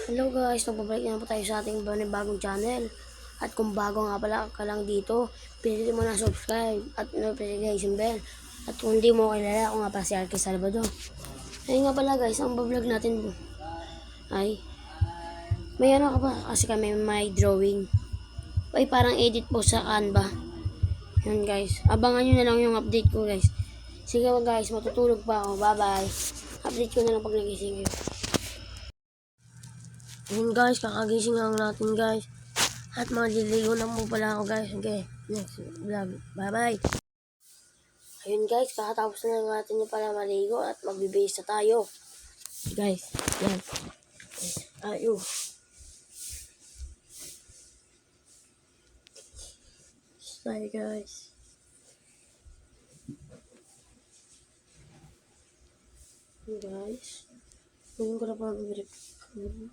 Hello guys, nagbabalik na po tayo sa ating bagong channel. At kung bago nga pala ka lang dito, pinili mo na subscribe at notification bell. At kung hindi mo kilala, ako nga pala si Arky Salvador. Ayun nga pala guys, ang vlog natin ay may ano ka pa kasi kami may drawing. Ay parang edit po sa Canva. Yan guys, abangan nyo na lang yung update ko guys. Sige guys, matutulog pa ako. Bye bye. Update ko na lang pag nagising ko. Ayun guys, kakagising lang natin guys. At maliligo na po pala ako guys. Okay, next vlog. Bye bye. Ayun guys, kakatapos na natin yung pala maligo at magbibihis na tayo. Guys, yan. Ayo. Bye guys. Guys, ngayon ko na pa mag-record.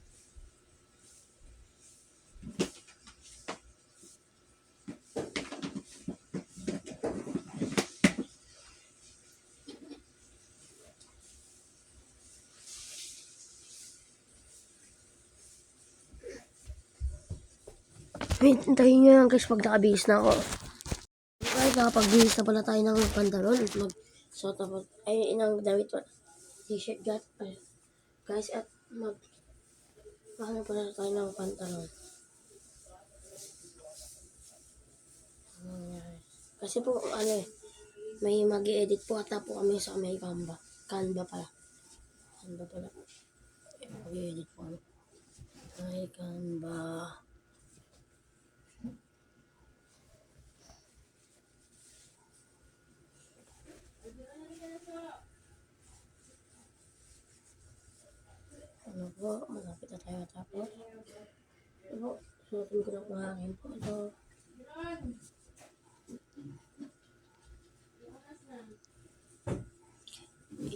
Hintayin nyo lang guys pag nakabihis na ako. Guys, nakapagbihis na pala tayo ng pantalon. Mag-suot na po. Ay, inang damit pa. T-shirt guys, at ano pala tayo ng pantalon. Kasi po, may mag-i-edit po ata po kami sa may Canva. Canva pala. Mag-i-edit po kami. May Canva. Ano po, malapit na tayo matapos. Ano po, suotin ko na po akin po. Ito.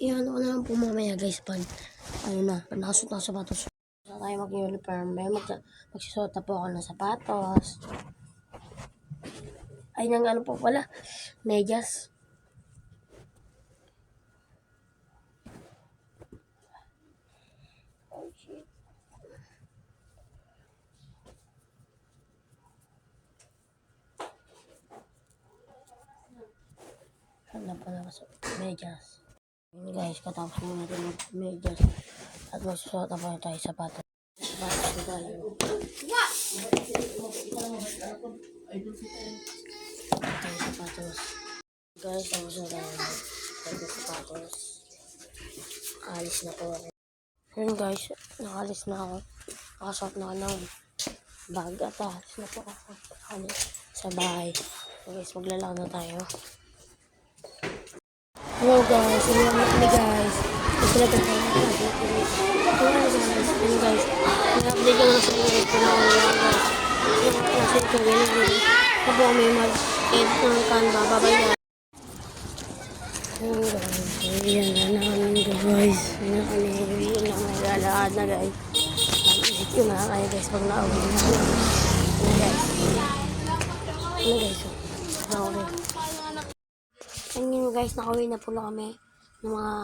Iyan ko na lang po mamaya guys pag nakasuot na sapatos. Sa tayo mag-uniform, magsusuot na po ako ng sapatos. Ay nang ano po pala, medyas. Oh shit. Ano po na medyas. Guys, katapos mo natin mag-medyas at magsusuot na po tayo sapatos. Sapatos na tayo. Sapatos. Guys, tapos na tayo sapatos. Alis na po ako. Yun guys, nakalis na ako. Nakasuot na ako ng bag at alis na po ako. Sa bahay. So guys, maglalakad na tayo. Hello guys, hello na guys. Maglalakad na tayo. Hello guys, i-update ko na sa inyo ito na guys. Kasi ito, ganyan. Ako may mag-edit ng Canva. Bye-bye guys. Hello guys, yan na namin guys. Yan na maglalakad na guys. Mag-edit ko na kayo guys pag na-uwi na. Ano guys. Ano guys. Na-uwi. Ayun guys, nakauwi na po na kami ng mga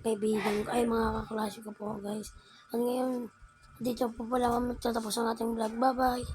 kaibigan ko. Ay, mga kaklase ko po guys. At ngayon, dito po pala kami tatapos ang ating vlog. Bye-bye.